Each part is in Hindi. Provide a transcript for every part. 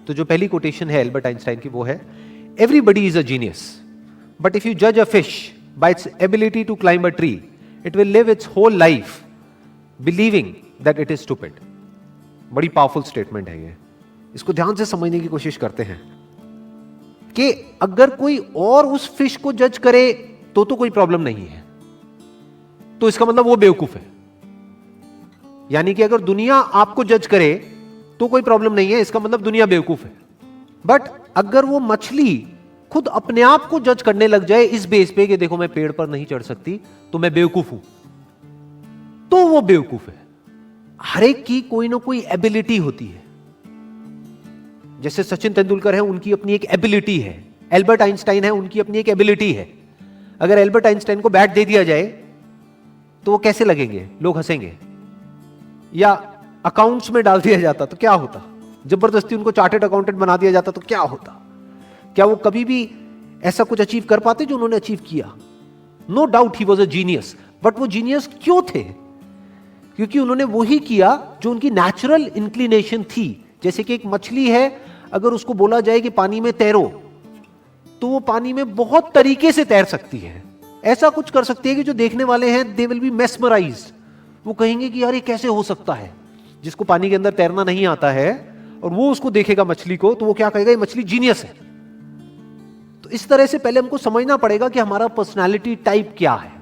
तो जो पहली कोटेशन है एल्बर्ट आइंस्टाइन की वो है, everybody is a genius, but if you जज a fish by its ability to climb a tree, it will live its whole life believing that it is stupid. बड़ी पावरफुल स्टेटमेंट है ये, इसको ध्यान से समझने की कोशिश करते हैं कि अगर कोई और उस फिश को जज करे तो कोई प्रॉब्लम नहीं है, तो इसका मतलब वो बेवकूफ है। यानी कि अगर दुनिया आपको जज करे तो कोई प्रॉब्लम नहीं है, इसका मतलब दुनिया बेवकूफ है। बट अगर वो मछली खुद अपने आप को जज करने लग जाए इस बेस पे कि देखो मैं पेड़ पर नहीं चढ़ सकती तो मैं बेवकूफ हूं, तो वो बेवकूफ है। हर एक की कोई ना कोई एबिलिटी होती है। जैसे सचिन तेंदुलकर है, उनकी अपनी एक एबिलिटी है, एल्बर्ट आइंस्टाइन है, उनकी अपनी एक एबिलिटी है। अगर एल्बर्ट आइंस्टाइन को बैट दे दिया जाए तो वो कैसे लगेंगे? लोग हंसेंगे। या अकाउंट्स में डाल दिया जाता तो क्या होता? जबरदस्ती उनको चार्टर्ड अकाउंटेंट बना दिया जाता तो क्या होता? क्या वो कभी भी ऐसा कुछ अचीव कर पाते जो उन्होंने अचीव किया? No doubt he was a genius, but वो जीनियस क्यों थे? क्योंकि उन्होंने वही किया जो उनकी नेचुरल इंक्लिनेशन थी। जैसे कि एक मछली है, अगर उसको बोला जाए कि पानी में तैरो तो वो पानी में बहुत तरीके से तैर सकती है। ऐसा कुछ कर सकती है कि जो देखने वाले हैं दे विल बी मेस्मराइज्ड, वो कहेंगे कि यार ये कैसे हो सकता है। जिसको पानी के अंदर तैरना नहीं आता है और वो उसको देखेगा मछली को, तो वो क्या कहेगा, ये मछली जीनियस है। तो इस तरह से पहले हमको समझना पड़ेगा कि हमारा पर्सनालिटी टाइप क्या है,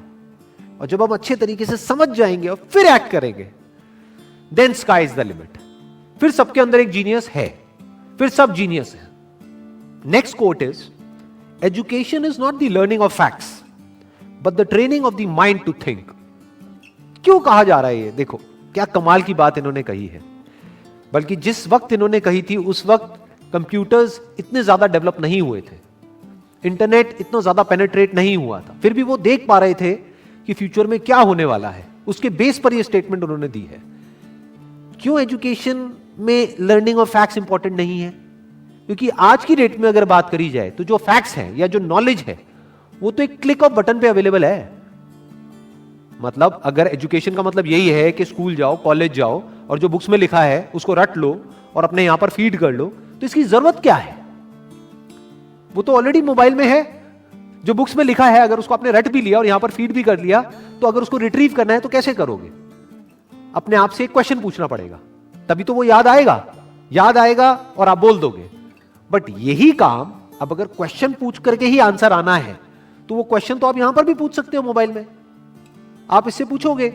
और जब हम अच्छे तरीके से समझ जाएंगे और फिर एक्ट करेंगे, then sky is the limit. फिर सबके अंदर एक जीनियस है, फिर सब जीनियस है। Next quote is, education is not the learning of facts but the training of the mind to think. क्यों कहा जा रहा है ये? देखो क्या कमाल की बात इन्होंने कही है। बल्कि जिस वक्त इन्होंने कही थी उस वक्त कंप्यूटर्स इतने ज्यादा डेवलप नहीं हुए थे, इंटरनेट इतना ज्यादा पेनिट्रेट नहीं हुआ था, फिर भी वो देख पा रहे थे कि फ्यूचर में क्या होने वाला है। उसके बेस पर ये स्टेटमेंट उन्होंने दी है। क्यों एजुकेशन में लर्निंग ऑफ फैक्ट्स इंपॉर्टेंट नहीं है? क्योंकि आज की डेट में अगर बात करी जाए तो जो फैक्ट्स हैं या जो नॉलेज है वो तो एक क्लिक ऑफ बटन पे अवेलेबल है। मतलब अगर एजुकेशन का मतलब यही है कि स्कूल जाओ, कॉलेज जाओ और जो बुक्स में लिखा है उसको रट लो और अपने यहां पर फीड कर लो, तो इसकी जरूरत क्या है? वो तो ऑलरेडी मोबाइल में है। जो बुक्स में लिखा है अगर उसको आपने रट भी लिया और यहां पर फीड भी कर लिया, तो अगर उसको रिट्रीव करना है तो कैसे करोगे? अपने आप से एक क्वेश्चन पूछना पड़ेगा, तभी तो वो याद आएगा और आप बोल दोगे। बट यही काम अब अगर क्वेश्चन पूछ करके ही आंसर आना है तो वो क्वेश्चन तो आप यहां पर भी पूछ सकते हो मोबाइल में। आप इससे पूछोगे,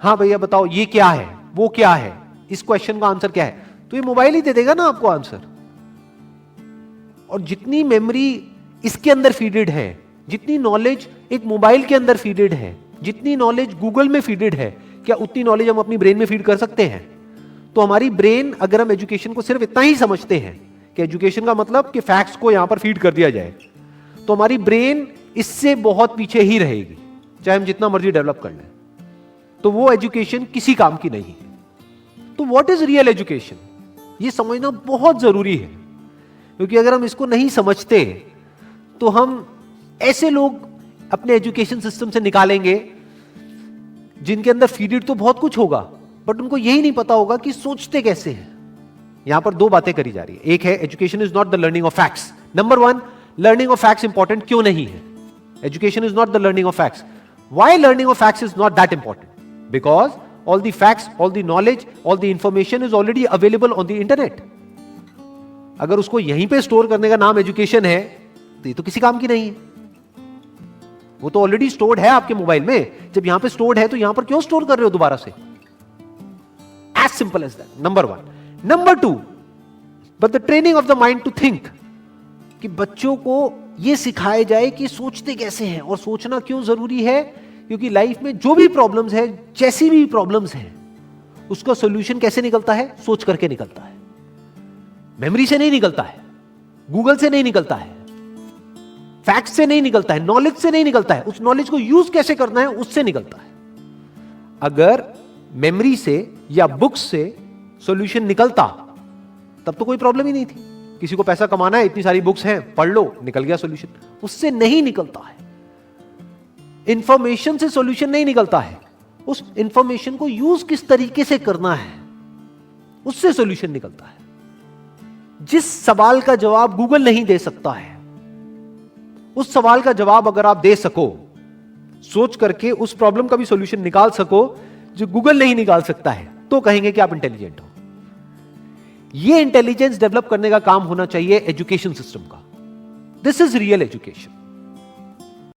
हाँ भैया बताओ ये क्या है, वो क्या है, इस क्वेश्चन का आंसर क्या है, तो ये मोबाइल ही दे देगा ना आपको आंसर। और जितनी मेमोरी इसके अंदर फीडेड है, जितनी नॉलेज एक मोबाइल के अंदर फीडेड है, जितनी नॉलेज गूगल में फीडेड है, क्या उतनी नॉलेज हम अपनी ब्रेन में फीड कर सकते हैं? तो हमारी ब्रेन, अगर हम एजुकेशन को सिर्फ इतना ही समझते हैं कि एजुकेशन का मतलब कि फैक्ट्स को यहां पर फीड कर दिया जाए, तो हमारी ब्रेन इससे बहुत पीछे ही रहेगी, चाहे हम जितना मर्जी डेवलप कर लें। तो वो एजुकेशन किसी काम की नहीं है। तो व्हाट इज रियल एजुकेशन, ये समझना बहुत जरूरी है। क्योंकि अगर हम इसको नहीं समझते तो हम ऐसे लोग अपने एजुकेशन सिस्टम से निकालेंगे जिनके अंदर फीडेड तो बहुत कुछ होगा, बट उनको यही नहीं पता होगा कि सोचते कैसे हैं। यहां पर दो बातें करी जा रही है। एक है education is not the learning of facts. Number one, learning of facts important क्यों नहीं है? Education is not the learning of facts. Why learning of facts is not that important? Because all the facts, all the knowledge, all the information is already available on the internet. अगर उसको यहीं पे स्टोर करने का नाम एजुकेशन है तो ये तो किसी काम की नहीं है। वो तो ऑलरेडी स्टोर्ड है आपके मोबाइल में। जब यहां पे स्टोर्ड है तो यहां पर क्यों स्टोर कर रहे हो दोबारा से? As simple as that. Number one. Number two, but the training of the mind to think, कि बच्चों को यह सिखाया जाए कि सोचते कैसे हैं और सोचना क्यों जरूरी है। क्योंकि लाइफ में जो भी प्रॉब्लम्स है, जैसी भी प्रॉब्लम्स हैं, उसका सॉल्यूशन कैसे निकलता है? सोच करके निकलता है। मेमोरी से नहीं निकलता है, गूगल से नहीं निकलता है, फैक्ट से नहीं निकलता है, नॉलेज से नहीं निकलता है। उस नॉलेज को यूज कैसे करना है उससे निकलता है। अगर मेमोरी से या बुक्स से सॉल्यूशन निकलता तब तो कोई प्रॉब्लम ही नहीं थी। किसी को पैसा कमाना है, इतनी सारी बुक्स हैं, पढ़ लो, निकल गया सॉल्यूशन। उससे नहीं निकलता है। इंफॉर्मेशन से सॉल्यूशन नहीं निकलता है। उस इंफॉर्मेशन को यूज किस तरीके से करना है उससे सॉल्यूशन निकलता है। जिस सवाल का जवाब गूगल नहीं दे सकता है, उस सवाल का जवाब अगर आप दे सको, सोच करके उस प्रॉब्लम का भी सॉल्यूशन निकाल सको जो गूगल नहीं निकाल सकता है, तो कहेंगे कि आप इंटेलिजेंट हो। ये इंटेलिजेंस डेवलप करने का काम होना चाहिए एजुकेशन सिस्टम का। This is real education.